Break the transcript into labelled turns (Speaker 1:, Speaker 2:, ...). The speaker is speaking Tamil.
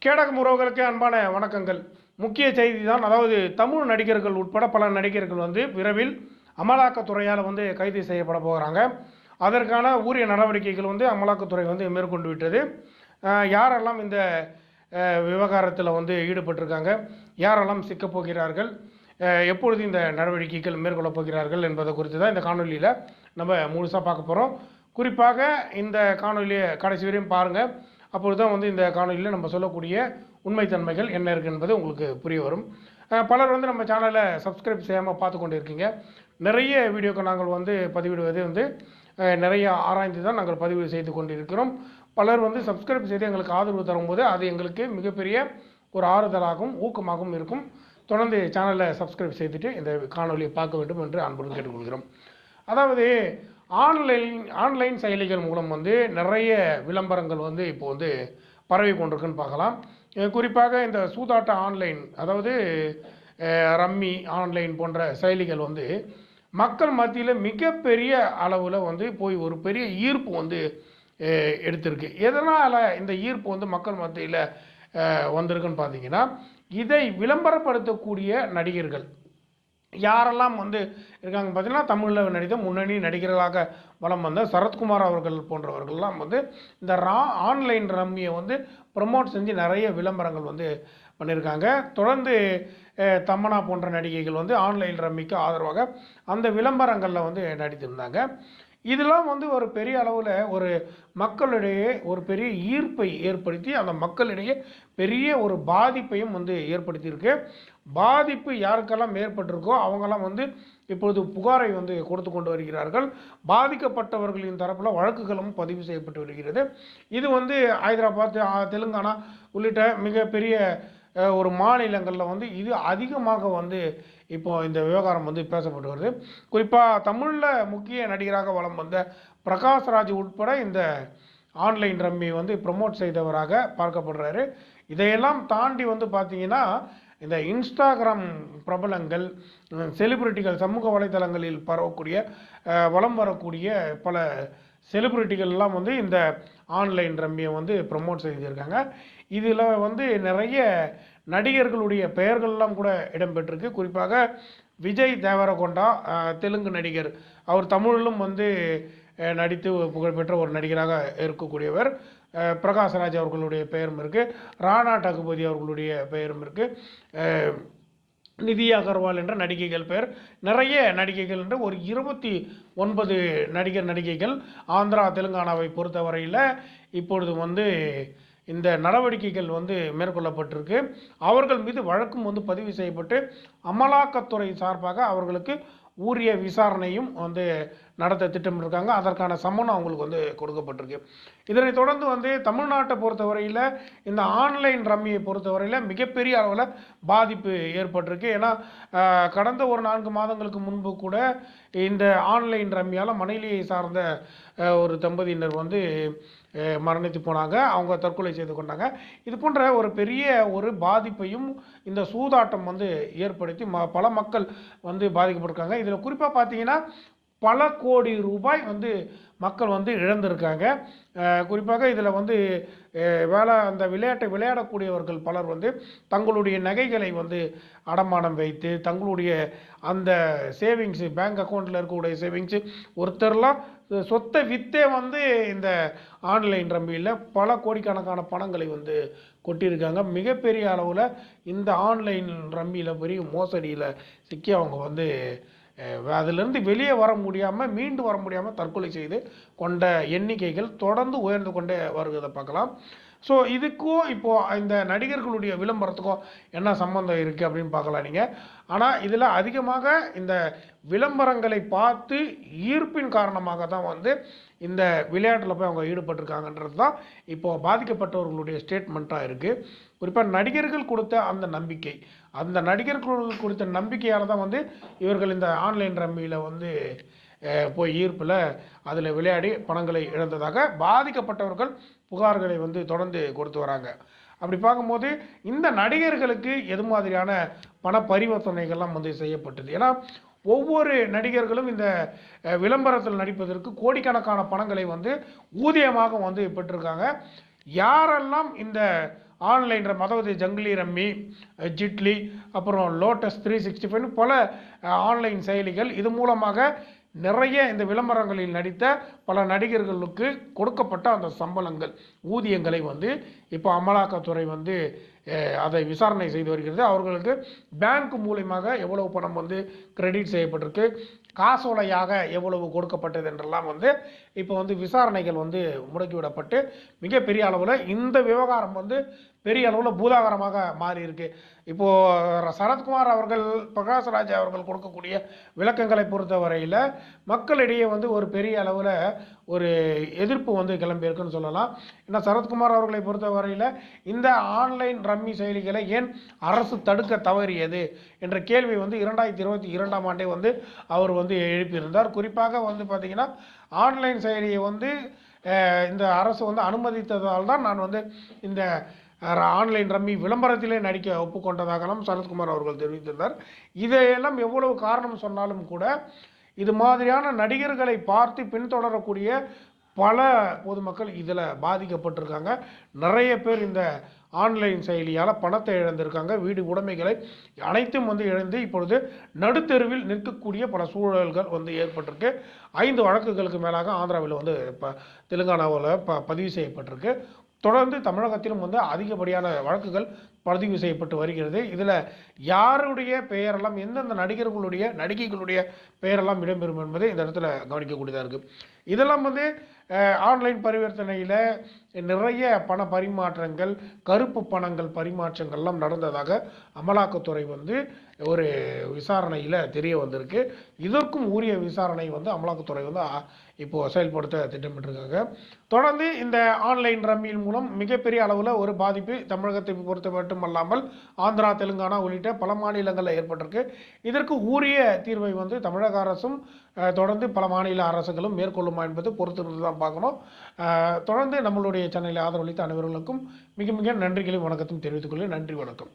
Speaker 1: கேடகம் உறவுகளுக்கு அன்பான வணக்கங்கள். முக்கிய செய்தி தான். அதாவது தமிழ் நடிகர்கள் உட்பட பல நடிகர்கள் விரைவில் அமலாக்கத்துறையால் கைது செய்யப்பட போகிறாங்க. அதற்கான உரிய நடவடிக்கைகள் அமலாக்கத்துறை மேற்கொண்டு விட்டது. யாரெல்லாம் இந்த விவகாரத்தில் ஈடுபட்டிருக்காங்க, யாரெல்லாம் சிக்கப் போகிறார்கள், எப்பொழுது இந்த நடவடிக்கைகள் மேற்கொள்ளப் போகிறார்கள் என்பதை குறித்து தான் இந்த காணொலியில் நம்ம முழுசாக பார்க்க போகிறோம். குறிப்பாக இந்த காணொலியை கடைசி வரையும் பாருங்கள். அப்பொழுது தான் இந்த காணொலியில் நம்ம சொல்லக்கூடிய உண்மைத்தன்மைகள் என்ன இருக்குது என்பது உங்களுக்கு புரிய வரும். பலர் நம்ம சேனலை சப்ஸ்கிரைப் செய்யாமல் பார்த்து கொண்டு இருக்கீங்க. நிறைய வீடியோக்கள் நாங்கள் பதிவிடுவது நிறைய ஆராய்ந்து தான் நாங்கள் பதிவு செய்து கொண்டு இருக்கிறோம். பலர் சப்ஸ்கிரைப் செய்து எங்களுக்கு ஆதரவு தரும்போது அது எங்களுக்கு மிகப்பெரிய ஒரு ஆறுதலாகவும் ஊக்கமாகவும் இருக்கும். தொடர்ந்து சேனலை சப்ஸ்கிரைப் செய்துட்டு இந்த காணொலியை பார்க்க வேண்டும் என்று அன்புடன் கேட்டுக்கொள்கிறோம். அதாவது ஆன்லைன் செயலிகள் மூலம் நிறைய விளம்பரங்கள் இப்போ பரவி கொண்டிருக்குன்னு பார்க்கலாம். குறிப்பாக இந்த சூதாட்ட ஆன்லைன், அதாவது ரம்மி ஆன்லைன் போன்ற செயலிகள் மக்கள் மத்தியில் மிகப்பெரிய அளவில் போய் ஒரு பெரிய ஈர்ப்பு எடுத்திருக்கு. எதனால் இந்த ஈர்ப்பு மக்கள் மத்தியில் வந்திருக்குன்னு பார்த்தீங்கன்னா, இதை விளம்பரப்படுத்தக்கூடிய நடிகர்கள் யாரெல்லாம் இருக்காங்க பார்த்தீங்கன்னா, தமிழில் நடித்த முன்னணி நடிகர்களாக வலம் வந்த சரத்குமார் அவர்கள் போன்றவர்கள்லாம் இந்த ஆன்லைன் ரம்மியை ப்ரமோட் செஞ்சு நிறைய விளம்பரங்கள் பண்ணியிருக்காங்க. தொடர்ந்து தமன்னா போன்ற நடிகைகள் ஆன்லைன் ரம்மிக்கு ஆதரவாக அந்த விளம்பரங்களில் நடித்திருந்தாங்க. இதெல்லாம் ஒரு பெரிய அளவில் ஒரு மக்களிடையே ஒரு பெரிய ஈர்ப்பை ஏற்படுத்தி அந்த மக்களிடையே பெரிய ஒரு பாதிப்பையும் ஏற்படுத்தியிருக்கு. பாதிப்பு யாருக்கெல்லாம் ஏற்பட்டிருக்கோ அவங்கெல்லாம் இப்பொழுது புகாரை கொடுத்து கொண்டு வருகிறார்கள். பாதிக்கப்பட்டவர்களின் தரப்பில் வழக்குகளும் பதிவு செய்யப்பட்டு வருகிறது. இது ஹைதராபாத், தெலுங்கானா உள்ளிட்ட மிகப்பெரிய ஒரு மாநிலங்களில் இது அதிகமாக இப்போ இந்த விவகாரம் பேசப்பட்டு வருது. குறிப்பாக தமிழில் முக்கிய நடிகராக வலம் வந்த பிரகாஷ்ராஜ் உட்பட இந்த ஆன்லைன் ரம்மி ப்ரமோட் செய்தவராக பார்க்கப்படுறாரு. இதையெல்லாம் தாண்டி பார்த்தீங்கன்னா, இந்த இன்ஸ்டாகிராம் பிரபலங்கள், செலிபிரிட்டிகள், சமூக வலைத்தளங்களில் வலம் வரக்கூடிய பல செலிபிரிட்டிகள்லாம் இந்த ஆன்லைன் ரம்மியை ப்ரமோட் செய்திருக்காங்க. இதில் நிறைய நடிகர்களுடைய பெயர்கள்லாம் கூட இடம்பெற்றிருக்கு. குறிப்பாக விஜய் தேவரகொண்டா, தெலுங்கு நடிகர், அவர் தமிழிலும் நடித்து புகழ்பெற்ற ஒரு நடிகராக இருக்கக்கூடியவர். பிரகாஷ்ராஜ் அவர்களுடைய பெயரும் இருக்குது. ராணா டகுபதி அவர்களுடைய பெயரும் இருக்குது. நிதி அகர்வால் என்ற நடிகைகள் பெயர், நிறைய நடிகைகள் என்ற ஒரு 29 நடிகைகள் ஆந்திரா, தெலுங்கானாவை பொறுத்தவரையில் இப்பொழுது இந்த நடவடிக்கைகள் மேற்கொள்ளப்பட்டிருக்கு. அவர்கள் மீது வழக்கும் பதிவு செய்யப்பட்டு அமலாக்கத்துறை சார்பாக அவர்களுக்கு உரிய விசாரணையும் நடத்த திட்டமிட்டிருக்காங்க. அதற்கான சம்மனும் அவங்களுக்கு கொடுக்கப்பட்டிருக்கு. இதனை தொடர்ந்து தமிழ்நாட்டை பொறுத்தவரையில் இந்த ஆன்லைன் ரம்மியை பொறுத்தவரையில் மிகப்பெரிய அளவில் பாதிப்பு ஏற்பட்டிருக்கு. ஏன்னா கடந்த ஒரு 4 மாதங்களுக்கு முன்பு கூட இந்த ஆன்லைன் ரம்மியால் மணலியை சார்ந்த ஒரு தம்பதியினர் மரணித்து போனாங்க. அவங்க தற்கொலை செய்து கொண்டாங்க. இது போன்ற ஒரு பெரிய ஒரு பாதிப்பையும் இந்த சூதாட்டம் ஏற்படுத்தி பல மக்கள் பாதிக்கப்பட்டிருக்காங்க. இதில் குறிப்பாக பார்த்தீங்கன்னா பல கோடி ரூபாய் மக்கள் இழந்திருக்காங்க. குறிப்பாக இதில் அந்த விளையாட்டை விளையாடக்கூடியவர்கள் பலர் தங்களுடைய நகைகளை அடமானம் வைத்து தங்களுடைய அந்த சேவிங்ஸு, பேங்க் அக்கௌண்ட்டில் இருக்கக்கூடிய சேவிங்ஸு, ஒருத்தர்லாம் சொத்தை விற்றே இந்த ஆன்லைன் ரம்மியில் பல கோடிக்கணக்கான பணங்களை கொட்டியிருக்காங்க. மிகப்பெரிய அளவில் இந்த ஆன்லைன் ரம்மியில் பெரிய மோசடியில் சிக்கி அவங்க அதிலிருந்து வெளியே வர முடியாமல், மீண்டு வர முடியாமல் தற்கொலை செய்து கொண்ட எண்ணிக்கைகள் தொடர்ந்து உயர்ந்து கொண்டே வருவதை பார்க்கலாம். ஸோ இதுக்கும் இப்போது இந்த நடிகர்களுடைய விளம்பரத்துக்கும் என்ன சம்மந்தம் இருக்குது அப்படின்னு பார்க்கலாம் நீங்கள். ஆனால் இதில் அதிகமாக இந்த விளம்பரங்களை பார்த்து ஈர்ப்பின் காரணமாக தான் இந்த விளையாட்டில் போய் அவங்க ஈடுபட்டிருக்காங்கன்றது தான் இப்போது பாதிக்கப்பட்டவர்களுடைய ஸ்டேட்மெண்ட்டாக இருக்குது. குறிப்பாக நடிகர்கள் கொடுத்த அந்த நம்பிக்கை, அந்த நடிகர்கள் கொடுத்த நம்பிக்கையால் தான் இவர்கள் இந்த ஆன்லைன் ரம்மியில் போய் ஈர்ப்பில் அதில் விளையாடி பணங்களை இழந்ததாக பாதிக்கப்பட்டவர்கள் புகார்களை தொடர்ந்து கொடுத்து வராங்க. அப்படி பார்க்கும்போது இந்த நடிகர்களுக்கு எது மாதிரியான பண பரிவர்த்தனைகள்லாம் செய்யப்பட்டது? ஏன்னா ஒவ்வொரு நடிகர்களும் இந்த விளம்பரத்தில் நடிப்பதற்கு கோடிக்கணக்கான பணங்களை ஊதியமாக பெற்றிருக்காங்க. யாரெல்லாம் இந்த ஆன்லைன் அதாவது ஜங்கிலி ரம்மி, ஜிட்லி, அப்புறம் லோட்டஸ் 365 பல ஆன்லைன் செயலிகள். இது மூலமாக நிறைய இந்த விளம்பரங்களில் நடித்த பல நடிகர்களுக்கு கொடுக்கப்பட்ட அந்த சம்பளங்கள், ஊதியங்களை வந்து இப்போ அமலாக்கத்துறை வந்து அதை விசாரணை செய்து வருகிறது. அவர்களுக்கு பேங்க் மூலியமாக எவ்வளவு பணம் வந்து கிரெடிட் செய்யப்பட்டிருக்கு, காசோலையாக எவ்வளவு கொடுக்கப்பட்டது என்றெல்லாம் வந்து இப்போ வந்து விசாரணைகள் வந்து முடக்கிவிடப்பட்டு மிகப்பெரிய அளவில் இந்த விவகாரம் வந்து பெரிய அளவில் பூதாகரமாக மாறி இருக்கு. இப்போது சரத்குமார் அவர்கள், பிரகாஷ்ராஜ் அவர்கள் கொடுக்கக்கூடிய விளக்கங்களை பொறுத்தவரையில் மக்களிடையே வந்து ஒரு பெரிய அளவில் ஒரு எதிர்ப்பு வந்து கிளம்பியிருக்குன்னு சொல்லலாம். ஏன்னா சரத்குமார் அவர்களை பொறுத்தவரையில் இந்த ஆன்லைன் ரம்மி செயலிகளை ஏன் அரசு தடுக்க தவறியது என்ற கேள்வி வந்து 2022ஆம் ஆண்டே வந்து அவர் வந்து எழுப்பியிருந்தார். குறிப்பாக வந்து பார்த்திங்கன்னா ஆன்லைன் செயலியை வந்து இந்த அரசு வந்து அனுமதித்ததால் தான் நான் வந்து இந்த ஆன்லைன் ரம்மி விளம்பரத்திலே நடிக்க ஒப்புக்கொண்டதாகலாம் சரத்குமார் அவர்கள் தெரிவித்திருந்தார். இதையெல்லாம் எவ்வளவு காரணம் சொன்னாலும் கூட இது மாதிரியான நடிகர்களை பார்த்து பின்தொடரக்கூடிய பல பொதுமக்கள் இதில் பாதிக்கப்பட்டிருக்காங்க. நிறைய பேர் இந்த ஆன்லைன் செயலியால் பணத்தை இழந்திருக்காங்க. வீடு உடைமைகளை அனைத்தும் வந்து இழந்து இப்பொழுது நடுத்தெருவில் நிற்கக்கூடிய பல சூழல்கள் வந்து ஏற்பட்டிருக்கு. 5 வழக்குகளுக்கு மேலாக ஆந்திராவில் வந்து தெலுங்கானாவில் பதிவு செய்யப்பட்டிருக்கு. தொடர்ந்து தமிழகத்திலும் வந்து அதிகப்படியான வழக்குகள் பதிவு செய்யப்பட்டு வருகிறது. இதில் யாருடைய பெயரெல்லாம், எந்தெந்த நடிகைகளுடைய பெயரெல்லாம் இடம்பெறும் என்பதை இந்த இடத்துல கவனிக்கக்கூடியதாக இருக்குது. இதெல்லாம் வந்து ஆன்லைன் பரிவர்த்தனையில் நிறைய பண பரிமாற்றங்கள், கருப்பு பணங்கள் பரிமாற்றங்கள்லாம் நடந்ததாக அமலாக்கத்துறை வந்து ஒரு விசாரணையில் தெரிய வந்திருக்கு. இதற்கும் உரிய விசாரணை வந்து அமலாக்கத்துறை வந்து இப்போது செயல்படுத்த திட்டமிட்டிருக்காங்க. தொடர்ந்து இந்த ஆன்லைன் ரம்மியின் மூலம் மிகப்பெரிய அளவில் ஒரு பாதிப்பு தமிழகத்தை பொறுத்த மட்டுமல்லாமல் ஆந்திரா, தெலுங்கானா உள்ளிட்ட பல மாநிலங்களில் ஏற்பட்டிருக்கு. இதற்கு உரிய தீர்வை வந்து தமிழக அரசும் தொடர்ந்து பல மாநில அரசுகளும் மேற்கொள்ளுமா என்பது பொறுத்திருந்து தான் பார்க்கணும். தொடர்ந்து நம்மளுடைய சேனலை ஆதரவளித்த அனைவர்களுக்கும் மிக மிக நன்றிகளையும் வணக்கத்தையும் தெரிவித்துக் கொள்கிறேன். நன்றி, வணக்கம்.